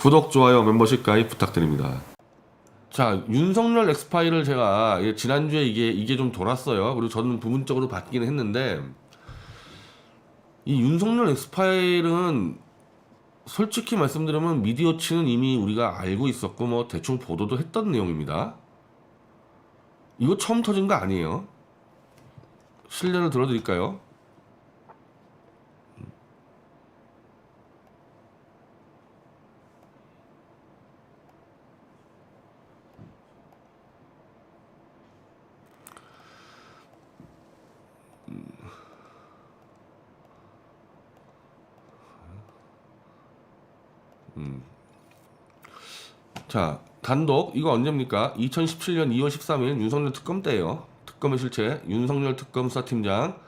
구독, 좋아요, 멤버십 가입 부탁드립니다. 자, 윤석열 엑스파일을 제가 지난주에 이게 좀 돌았어요. 그리고 저는 부분적으로 받기는 했는데, 이 윤석열 엑스파일은 솔직히 말씀드리면 미디어치는 이미 우리가 알고 있었고 뭐 대충 보도도 했던 내용입니다. 이거 처음 터진 거 아니에요. 실례를 들어드릴까요? 자, 단독 이거 언제입니까? 2017년 2월 13일 윤석열 특검 때예요. 특검의 실체 윤석열 특검 수사팀장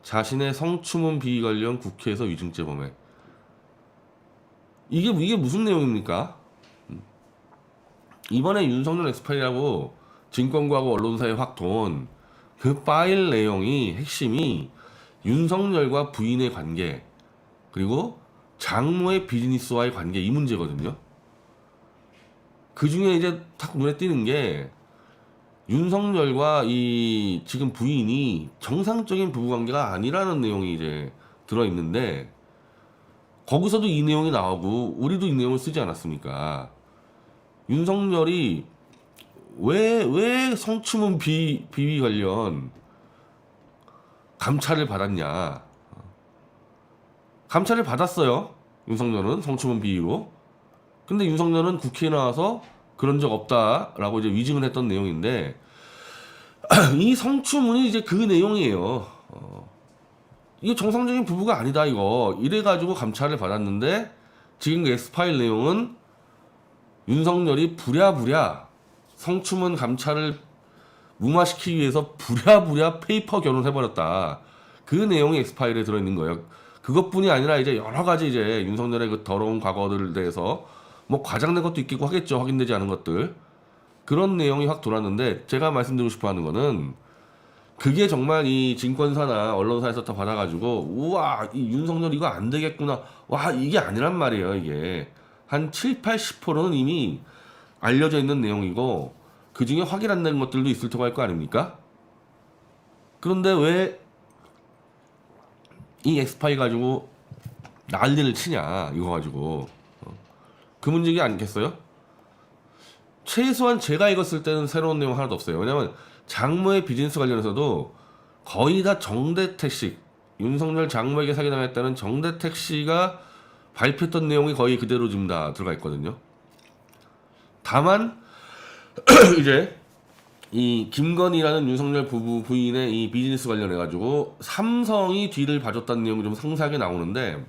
자신의 성추문 비위 관련 국회에서 위증죄 범행. 이게 무슨 내용입니까? 이번에 윤석열 엑스파일이라고 증권가하고 언론사에 확 돈 그 파일 내용이 핵심이 윤석열과 부인의 관계 그리고 장모의 비즈니스와의 관계 이 문제거든요. 그 중에 이제 딱 눈에 띄는 게 윤석열과 이 지금 부인이 정상적인 부부관계가 아니라는 내용이 이제 들어있는데 거기서도 이 내용이 나오고 우리도 이 내용을 쓰지 않았습니까? 윤석열이 왜 성추문 비위 관련 감찰을 받았냐? 감찰을 받았어요. 윤석열은 성추문 비위로. 근데 윤석열은 국회에 나와서 그런 적 없다라고 이제 위증을 했던 내용인데 이 성추문이 이제 그 내용이에요. 이게 정상적인 부부가 아니다 이거. 이래가지고 감찰을 받았는데 지금 그 엑스파일 내용은 윤석열이 부랴부랴 성추문 감찰을 무마시키기 위해서 부랴부랴 페이퍼 결혼해버렸다. 그 내용이 엑스파일에 들어있는 거예요. 그것뿐이 아니라 이제 여러 가지 이제 윤석열의 그 더러운 과거들에 대해서 뭐 과장된 것도 있겠고 하겠죠. 확인되지 않은 것들. 그런 내용이 확 돌았는데 제가 말씀드리고 싶어 하는 거는 그게 정말 이 증권사나 언론사에서 다 받아가지고 우와 이 윤석열 이거 안 되겠구나. 와 이게 아니란 말이에요. 이게 한 7, 80%는 이미 알려져 있는 내용이고 그 중에 확인 안 된 것들도 있을 테고 할 거 아닙니까? 그런데 왜 이 엑스파일 가지고 난리를 치냐 이거 가지고 그 문제가 아니겠어요? 최소한 제가 읽었을 때는 새로운 내용 하나도 없어요. 왜냐면 장모의 비즈니스 관련해서도 거의 다 정대택 씨 윤석열 장모에게 사기당했다는 정대택 씨가 발표했던 내용이 거의 그대로 지금 다 들어가 있거든요. 다만 이제 이 김건희라는 윤석열 부부 부인의 이 비즈니스 관련해 가지고 삼성이 뒤를 봐줬다는 내용이 좀 상세하게 나오는데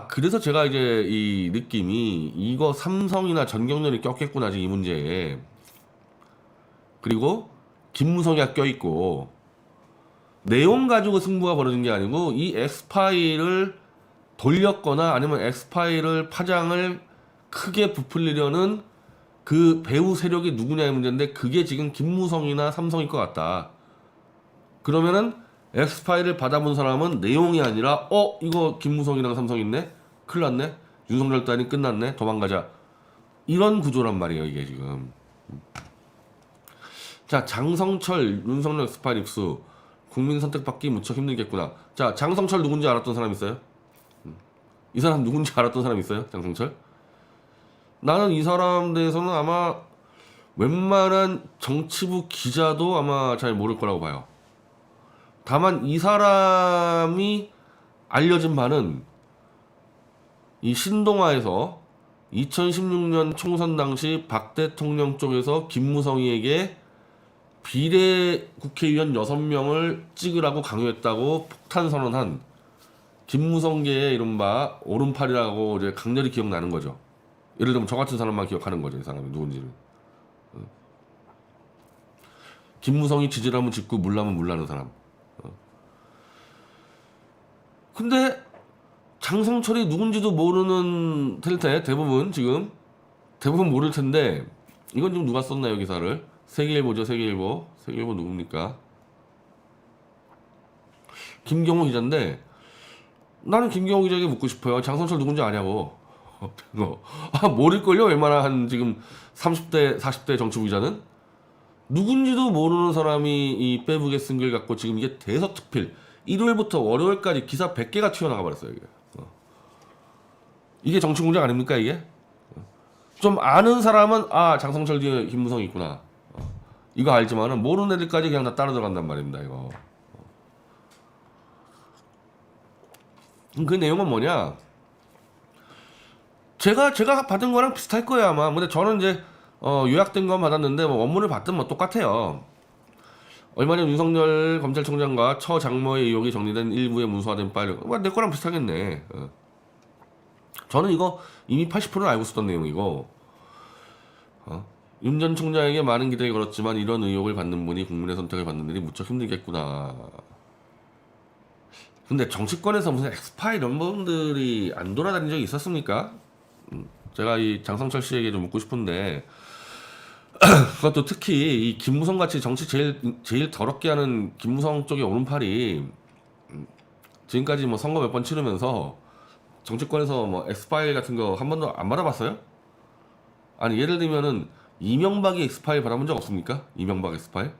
그래서 제가 이제 이 느낌이 이거 삼성이나 전경련이 꼈겠구나 지금 이 문제에. 그리고 김무성이가 껴있고 내용 가지고 승부가 벌어진 게 아니고 이 엑스파일을 돌렸거나 아니면 엑스파일을 파장을 크게 부풀리려는 그 배후 세력이 누구냐의 문제인데 그게 지금 김무성이나 삼성일 것 같다. 그러면은 엑스파일을 받아본 사람은 내용이 아니라 이거 김무성이랑 삼성 있네? 큰일 났네? 윤석열 딸이 끝났네? 도망가자. 이런 구조란 말이에요 이게 지금. 자 장성철 윤석열 엑스파일 입수 국민 선택받기 무척 힘들겠구나. 자 장성철 누군지 알았던 사람 있어요? 이 사람 누군지 알았던 사람 있어요? 장성철? 나는 이 사람 대해서는 아마 웬만한 정치부 기자도 아마 잘 모를 거라고 봐요. 다만 이 사람이 알려진 바는 이 신동아에서 2016년 총선 당시 박 대통령 쪽에서 김무성이에게 비례 국회의원 6명을 찍으라고 강요했다고 폭탄 선언한 김무성계의 이른바 오른팔이라고 이제 강렬히 기억나는 거죠. 예를 들면 저 같은 사람만 기억하는 거죠. 이 사람이 누군지를. 김무성이 지지라면 짓고 물라면 물라는 사람. 근데 장성철이 누군지도 모르는 텐데 대부분 모를 텐데 이건 지금 누가 썼나요 기사를? 세계일보죠. 세계일보 누굽니까? 김경호 기자인데 나는 김경호 기자에게 묻고 싶어요. 장성철 누군지 아냐고. 모를걸요? 웬만한 지금 30대, 40대 정치부 기자는? 누군지도 모르는 사람이 이 페북에 쓴 글 갖고 지금 이게 대서특필. 일요일부터 월요일까지 기사 100개가 튀어나가 버렸어요, 이게. 이게 정치 공작 아닙니까, 이게? 좀 아는 사람은, 아, 장성철 뒤에 김무성이 있구나. 이거 알지만은, 모르는 애들까지 그냥 다 따라 들어간단 말입니다, 이거. 그 내용은 뭐냐? 제가 받은 거랑 비슷할 거예요, 아마. 근데 저는 이제, 요약된 건 받았는데, 뭐, 원문을 받든 뭐 똑같아요. 얼마 전 윤석열 검찰총장과 처 장모의 의혹이 정리된 일부의 문서화된 파일, 내 거랑 비슷하겠네. 저는 이거 이미 80%는 알고 있었던 내용이고, 윤 전 총장에게 많은 기대를 걸었지만 이런 의혹을 받는 분이 국민의 선택을 받는 일이 무척 힘들겠구나. 근데 정치권에서 무슨 엑스파일 이런 분들이 안 돌아다닌 적이 있었습니까? 제가 이 장성철 씨에게 좀 묻고 싶은데, 그것도 특히 이 김무성 같이 정치 제일 더럽게 하는 김무성 쪽의 오른팔이 지금까지 뭐 선거 몇 번 치르면서 정치권에서 뭐 엑스파일 같은 거 한 번도 안 받아봤어요? 아니 예를 들면은 이명박이 엑스파일 받아본 적 없습니까? 이명박 엑스파일?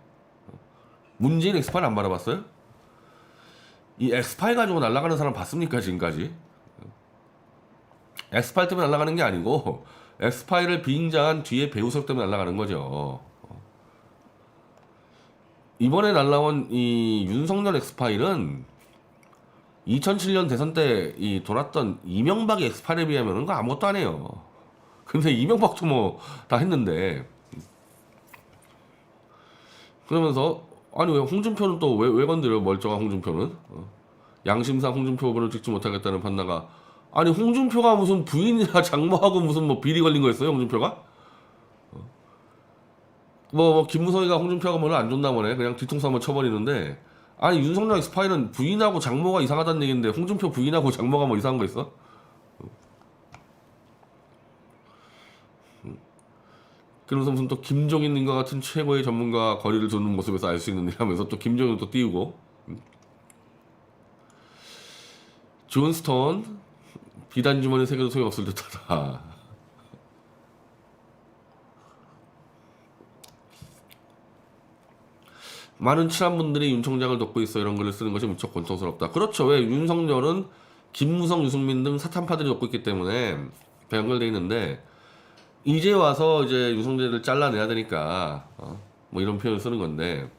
문재인 엑스파일 안 받아봤어요? 이 엑스파일 가지고 날아가는 사람 봤습니까 지금까지? 엑스파일 때문에 날아가는 게 아니고 엑스파일을 비인장한 뒤에 배우석 때문에 날아가는 거죠. 이번에 날라온 이 윤석열 엑스파일은 2007년 대선 때 이 돌았던 이명박의 엑스파일에 비하면 그거 아무것도 안 해요. 근데 이명박도 뭐 다 했는데 그러면서 아니 왜 홍준표는 또 왜 건드려 멀쩡한 홍준표는 양심상 홍준표 후보를 찍지 못하겠다는 판단가 아니 홍준표가 무슨 부인이나 장모하고 무슨 뭐 비리 걸린 거였어요 홍준표가? 뭐 김무성이가 홍준표가 뭐를 안 줬나 보네 그냥 뒤통수 한번 쳐버리는데 아니 윤석열 엑스파일은 부인하고 장모가 이상하다는 얘기인데 홍준표 부인하고 장모가 뭐 이상한 거 있어? 그러면서 무슨 또 김종인님과 같은 최고의 전문가 거리를 두는 모습에서 알 수 있는 일 하면서 또 김종인 또 띄우고 존 스톤 비단 주머니 세 개도 소용없을 듯하다. 많은 친한 분들이 윤 총장을 돕고 있어 이런 글을 쓰는 것이 무척 권통스럽다. 그렇죠. 왜 윤석열은 김무성, 유승민 등 사탄파들이 돕고 있기 때문에 연결돼 있는데 이제 와서 이제 윤석열을 잘라내야 되니까 뭐 이런 표현을 쓰는 건데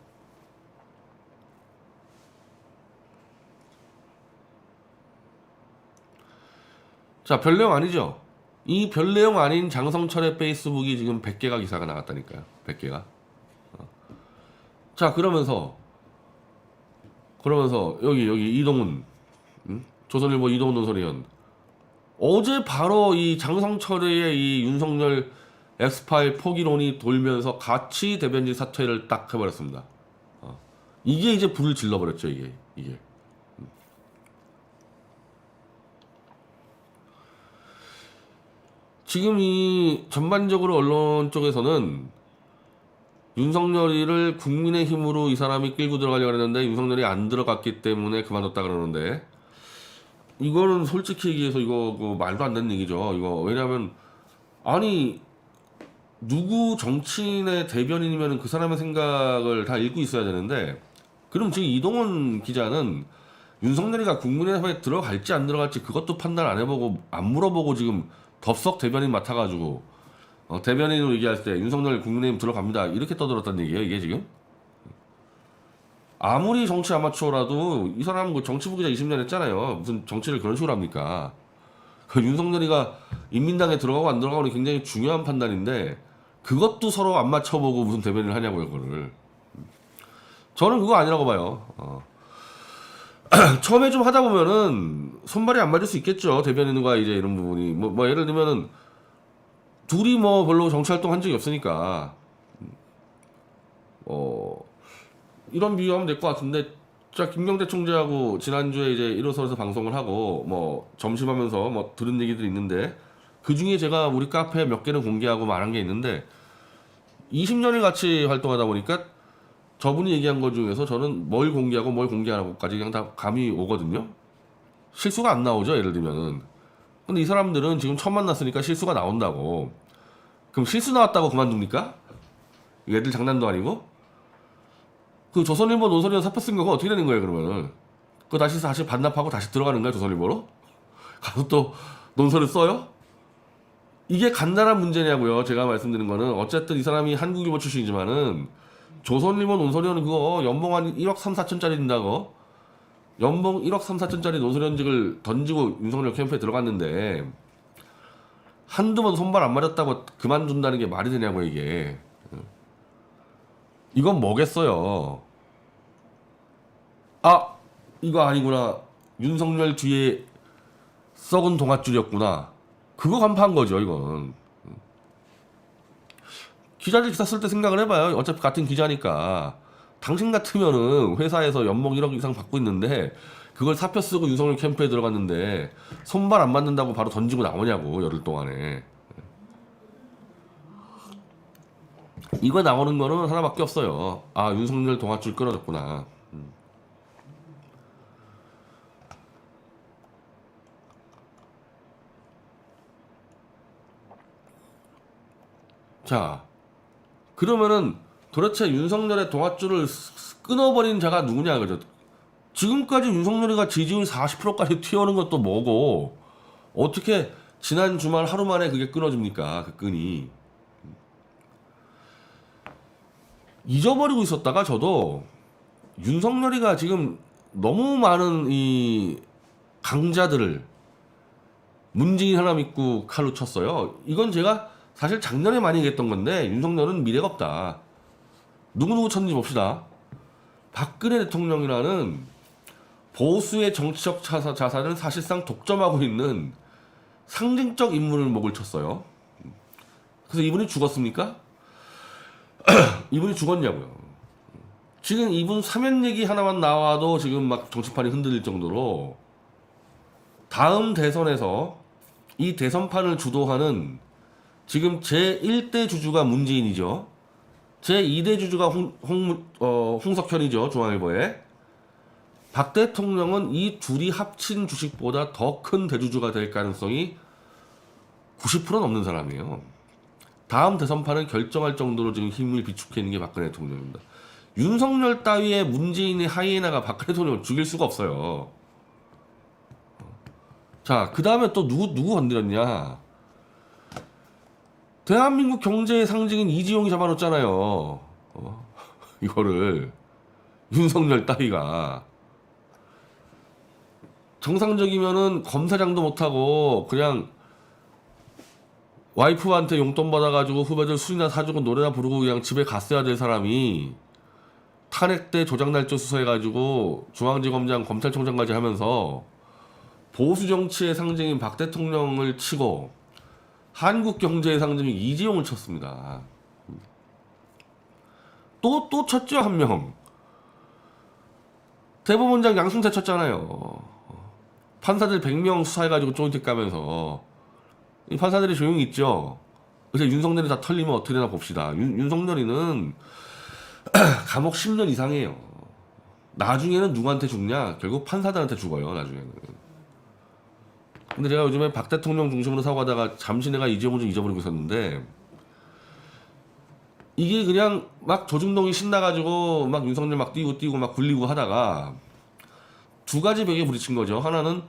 자 별 내용 아니죠. 이 별 내용 아닌 장성철의 페이스북이 지금 100개가 기사가 나갔다니까요. 100개가. 자 그러면서 여기 이동훈 조선일보 이동훈 논설위원 어제 바로 이 장성철의 이 윤석열 엑스파일 포기론이 돌면서 같이 대변진 사퇴를 딱 해버렸습니다. 이게 이제 불을 질러버렸죠 이게. 지금 이 전반적으로 언론 쪽에서는 윤석열이를 국민의힘으로 이 사람이 끌고 들어가려고 했는데 윤석열이 안 들어갔기 때문에 그만뒀다 그러는데 이거는 솔직히 얘기해서 이거 그 말도 안 되는 얘기죠. 이거 왜냐하면 아니 누구 정치인의 대변인이면 그 사람의 생각을 다 읽고 있어야 되는데 그럼 지금 이동훈 기자는 윤석열이가 국민의힘에 들어갈지 안 들어갈지 그것도 판단 안 해보고 안 물어보고 지금 덥석 대변인 맡아가지고 대변인으로 얘기할 때 윤석열 국민의힘 들어갑니다 이렇게 떠들었다는 얘기예요 이게 지금? 아무리 정치 아마추어라도 이 사람은 그 정치부 기자 20년 했잖아요. 무슨 정치를 그런 식으로 합니까? 그 윤석열이가 인민당에 들어가고 안 들어가고는 굉장히 중요한 판단인데 그것도 서로 안 맞춰보고 무슨 대변인을 하냐고요 그거를. 저는 그거 아니라고 봐요. 처음에 좀 하다 보면은 손발이 안 맞을 수 있겠죠. 대변인과 이제 이런 부분이 뭐 예를 들면은 둘이 뭐 별로 정치 활동 한 적이 없으니까 이런 비유하면 될 것 같은데 자 김경태 총재하고 지난주에 이제 일어서서 방송을 하고 뭐 점심하면서 뭐 들은 얘기들이 있는데 그 중에 제가 우리 카페에 몇 개는 공개하고 말한 게 있는데 20년을 같이 활동하다 보니까 저분이 얘기한 것 중에서 저는 뭘 공개하고 뭘 공개 안 하고까지 그냥 다 감이 오거든요. 실수가 안 나오죠 예를 들면은 근데 이 사람들은 지금 처음 만났으니까 실수가 나온다고. 그럼 실수 나왔다고 그만둡니까? 얘들 장난도 아니고? 그 조선일보 논설위원 사표 쓴 거가 어떻게 되는 거예요, 그러면은? 그거 다시 반납하고 다시 들어가는 거야, 조선일보로? 가서 또 논설을 써요? 이게 간단한 문제냐고요. 제가 말씀드린 거는 어쨌든 이 사람이 한국일보 출신이지만은 조선일보 논설위원은 그거 연봉 한 1억 3, 4천짜리 든다고. 연봉 1억 3, 4천짜리 논설위원직을 던지고 윤석열 캠프에 들어갔는데 한두 번 손발 안 맞았다고 그만둔다는 게 말이 되냐고 이게. 이건 뭐겠어요. 아, 이거 아니구나. 윤석열 뒤에 썩은 동아줄이었구나. 그거 간파한 거죠, 이건. 기자들 기사 쓸 때 생각을 해봐요. 어차피 같은 기자니까. 당신 같으면은 회사에서 연봉 1억 이상 받고 있는데 그걸 사표 쓰고 윤석열 캠프에 들어갔는데 손발 안 맞는다고 바로 던지고 나오냐고, 열흘 동안에. 이거 나오는 거는 하나밖에 없어요. 아, 윤석열 동아줄 끊어졌구나. 자, 그러면은 도대체 윤석열의 동아줄을 끊어버린 자가 누구냐, 그죠? 지금까지 윤석열이가 지지율 40%까지 튀어오른 것도 뭐고, 어떻게 지난 주말 하루 만에 그게 끊어집니까? 그 끈이. 잊어버리고 있었다가 저도 윤석열이가 지금 너무 많은 이 강자들을 문재인 하나 믿고 칼로 쳤어요. 이건 제가 사실 작년에 많이 얘기했던 건데 윤석열은 미래가 없다. 누구누구 쳤는지 봅시다. 박근혜 대통령이라는 보수의 정치적 자산을 사실상 독점하고 있는 상징적 인물을 목을 쳤어요. 그래서 이분이 죽었습니까? 이분이 죽었냐고요. 지금 이분 사면 얘기 하나만 나와도 지금 막 정치판이 흔들릴 정도로 다음 대선에서 이 대선판을 주도하는 지금 제1대 주주가 문재인이죠. 제2대 주주가 홍석현이죠. 중앙일보에. 박 대통령은 이 둘이 합친 주식보다 더 큰 대주주가 될 가능성이 90% 넘는 사람이에요. 다음 대선판을 결정할 정도로 지금 힘을 비축해 있는 게 박근혜 대통령입니다. 윤석열 따위의 문재인의 하이에나가 박근혜 대통령을 죽일 수가 없어요. 자, 그 다음에 또 누구 건드렸냐? 대한민국 경제의 상징인 이지용이 잡아놓잖아요. 이거를 윤석열 따위가 정상적이면은 검사장도 못하고 그냥 와이프한테 용돈 받아가지고 후배들 술이나 사주고 노래나 부르고 그냥 집에 갔어야 될 사람이 탄핵 때 조작날조 수사해가지고 중앙지검장 검찰총장까지 하면서 보수 정치의 상징인 박 대통령을 치고 한국 경제의 상징인 이재용을 쳤습니다. 또 쳤죠, 한 명. 대법원장 양승태 쳤잖아요. 판사들 100명 수사해가지고 조인트 까면서. 이 판사들이 조용히 있죠. 그래서 윤석열이 다 털리면 어떻게 되나 봅시다. 윤석열이는 감옥 10년 이상이에요. 나중에는 누구한테 죽냐? 결국 판사들한테 죽어요, 나중에는. 근데 제가 요즘에 박 대통령 중심으로 사고하다가 잠시 내가 이재용을 좀 잊어버리고 있었는데 이게 그냥 막 조중동이 신나가지고 막 윤석열 막 뛰고 막 굴리고 하다가 두 가지 벽에 부딪힌 거죠. 하나는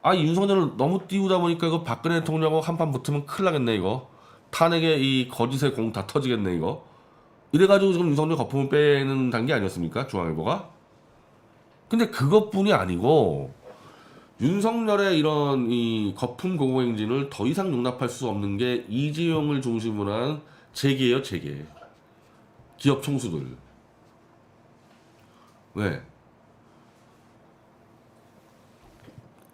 윤석열을 너무 띄우다 보니까 이거 박근혜 대통령하고 한판 붙으면 큰일 나겠네 이거. 탄핵의 이 거짓의 공 다 터지겠네 이거. 이래가지고 지금 윤석열 거품을 빼는 단계 아니었습니까? 중앙일보가. 근데 그것뿐이 아니고 윤석열의 이런 이 거품 공공행진을 더 이상 용납할 수 없는 게 이재용을 중심으로 한 재계예요, 재계. 기업 총수들. 왜?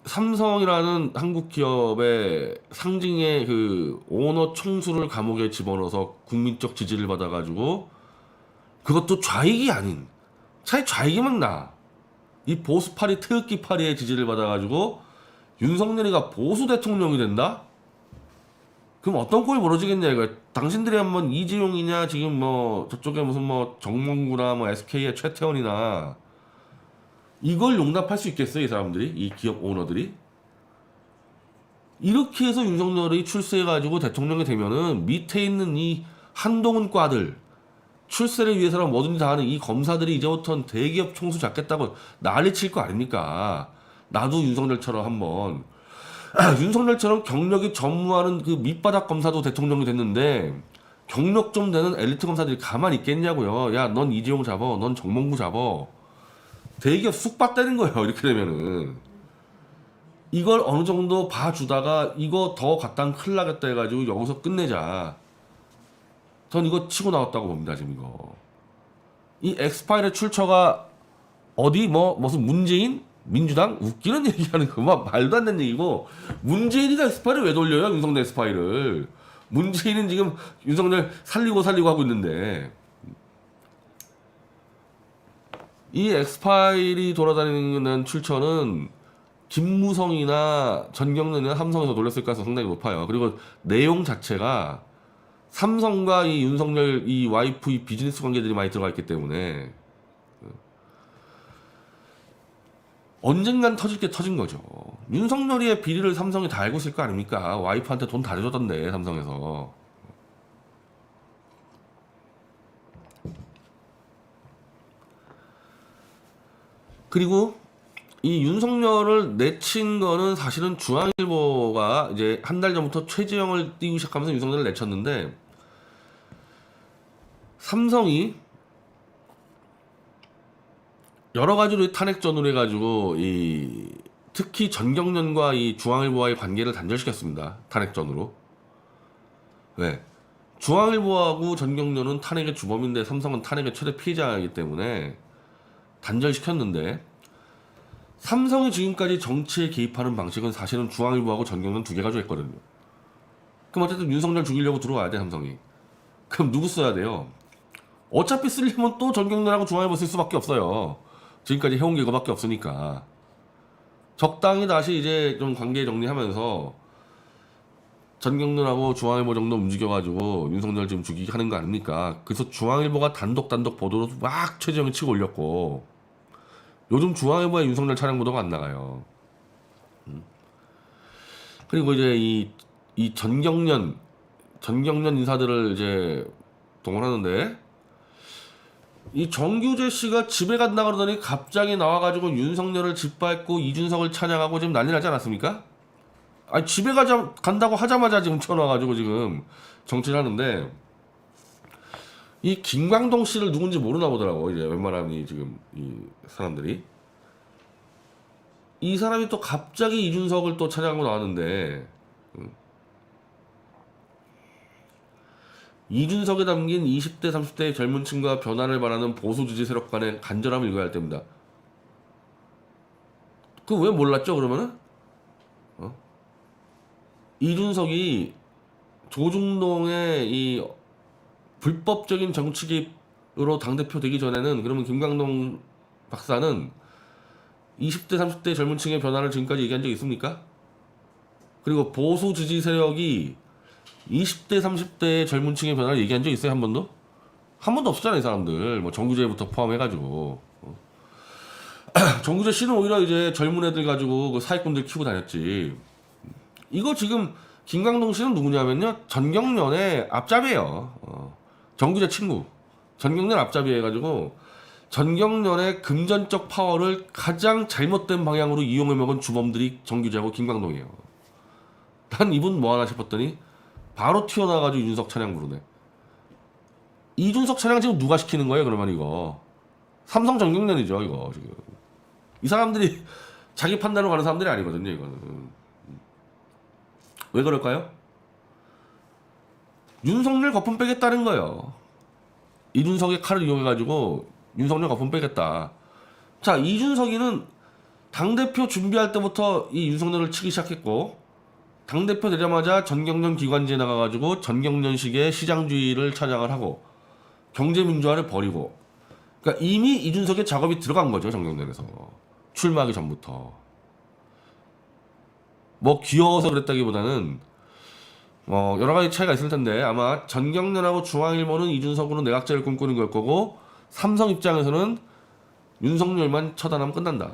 삼성이라는 한국 기업의 상징의 그 오너 총수를 감옥에 집어넣어서 국민적 지지를 받아가지고 그것도 좌익이 아닌 차라리 좌익이면 나. 이 보수파리 태극기 파리의 지지를 받아가지고 윤석열이가 보수 대통령이 된다? 그럼 어떤 꼴이 벌어지겠냐 이거. 당신들이 한번 이재용이냐 지금 뭐 저쪽에 무슨 뭐 정몽구나 뭐 SK의 최태원이나 이걸 용납할 수 있겠어요 이 사람들이? 이 기업 오너들이? 이렇게 해서 윤석열이 출세해가지고 대통령이 되면은 밑에 있는 이 한동훈 과들 출세를 위해서는 뭐든지 다 하는 이 검사들이 이제부터는 대기업 총수 잡겠다고 난리칠 거 아닙니까? 나도 윤석열처럼 한번 윤석열처럼 경력이 전무하는 그 밑바닥 검사도 대통령이 됐는데 경력 좀 되는 엘리트 검사들이 가만히 있겠냐고요. 야, 넌 이재용 잡어, 넌 정몽구 잡어. 대기업 쑥 빠뜨는 거예요. 이렇게 되면은 이걸 어느 정도 봐주다가 이거 더 갖다 큰일 나겠다 해가지고 여기서 끝내자. 전 이거 치고 나왔다고 봅니다. 지금 이거 이 엑스파일의 출처가 어디 뭐 무슨 문재인 민주당 웃기는 얘기하는 거 막 말도 안 되는 얘기고 문재인이가 엑스파일을 왜 돌려요? 윤석열 엑스파일을 문재인은 지금 윤석열 살리고 하고 있는데 이 엑스파일이 돌아다니는 출처는 김무성이나 전경련이나 삼성에서 돌렸을 가능성이 상당히 높아요. 그리고 내용 자체가 삼성과 이 윤석열 이 와이프 이 비즈니스 관계들이 많이 들어가 있기 때문에 언젠간 터질 게 터진 거죠. 윤석열이의 비리를 삼성이 다 알고 있을 거 아닙니까? 와이프한테 돈 다 내줬던데 삼성에서. 그리고 이 윤석열을 내친 거는 사실은 중앙일보가 이제 한 달 전부터 최재형을 띄우기 시작하면서 윤석열을 내쳤는데 삼성이 여러 가지로 탄핵전으로 해가지고 이 특히 전경련과 이 중앙일보와의 관계를 단절시켰습니다. 탄핵전으로. 왜? 중앙일보하고 전경련은 탄핵의 주범인데 삼성은 탄핵의 최대 피해자이기 때문에 단절시켰는데 삼성이 지금까지 정치에 개입하는 방식은 사실은 중앙일보하고 전경련 두 개가 했거든요. 그럼 어쨌든 윤석열 죽이려고 들어와야 돼 삼성이. 그럼 누구 써야 돼요? 어차피 쓰려면 또 전경련하고 중앙일보 쓸 수밖에 없어요. 지금까지 해온 게 이거밖에 없으니까 적당히 다시 이제 좀 관계 정리하면서 전경련하고 중앙일보 정도 움직여가지고 윤석열 지금 죽이기 하는 거 아닙니까? 그래서 중앙일보가 단독 보도로 막 최재형이 치고 올렸고 요즘 중앙일보에 윤석열 차량 보도가 안 나가요. 그리고 이제 이 전경련 인사들을 이제 동원하는데 이 정규재 씨가 집에 간다 그러더니 갑자기 나와가지고 윤석열을 짓밟고 이준석을 찬양하고 지금 난리 나지 않았습니까? 아니 집에 간다고 하자마자 지금 튀어나와가지고 지금 정치를 하는데 이 김광동 씨를 누군지 모르나 보더라고 이제 웬만하면 지금 이 사람들이 이 사람이 또 갑자기 이준석을 또 찬양하고 나왔는데 이준석에 담긴 20대 30대의 젊은 층과 변화를 바라는 보수 지지 세력 간의 간절함을 읽어야 할 때입니다. 그 왜 몰랐죠 그러면은? 이준석이 조중동의 이 불법적인 정치 개입으로 당대표 되기 전에는 그러면 김광동 박사는 20대 30대 젊은 층의 변화를 지금까지 얘기한 적 있습니까? 그리고 보수 지지 세력이 20대 30대의 젊은 층의 변화를 얘기한 적 있어요? 한 번도? 한 번도 없었잖아요 이 사람들 뭐 정규재부터 포함해가지고 정규재 씨는 오히려 이제 젊은 애들 가지고 그 사기꾼들 키우고 다녔지. 이거 지금 김광동 씨는 누구냐면요 전경련의 앞잡이에요. 정규재 친구 전경련 앞잡이 해가지고 전경련의 금전적 파워를 가장 잘못된 방향으로 이용해 먹은 주범들이 정규재하고 김광동이에요. 난 이분 뭐하나 싶었더니 바로 튀어나와가지고 이준석 찬양 부르네. 이준석 찬양 지금 누가 시키는 거예요 그러면 이거 삼성 전경련이죠 이거 지금. 이 사람들이 자기 판단으로 가는 사람들이 아니거든요 이거는. 왜 그럴까요? 윤석열 거품 빼겠다는 거예요. 이준석의 칼을 이용해가지고 윤석열 거품 빼겠다. 자 이준석이는 당대표 준비할 때부터 이 윤석열을 치기 시작했고 당대표 되자마자 전경련 기관지에 나가가지고 전경련식의 시장주의를 찬양을 하고 경제민주화를 버리고 그러니까 이미 이준석의 작업이 들어간 거죠 전경련에서 출마하기 전부터. 뭐 귀여워서 그랬다기보다는 여러 가지 차이가 있을 텐데 아마 전경련하고 중앙일보는 이준석으로 내각제를 꿈꾸는 걸 거고 삼성 입장에서는 윤석열만 처단하면 끝난다.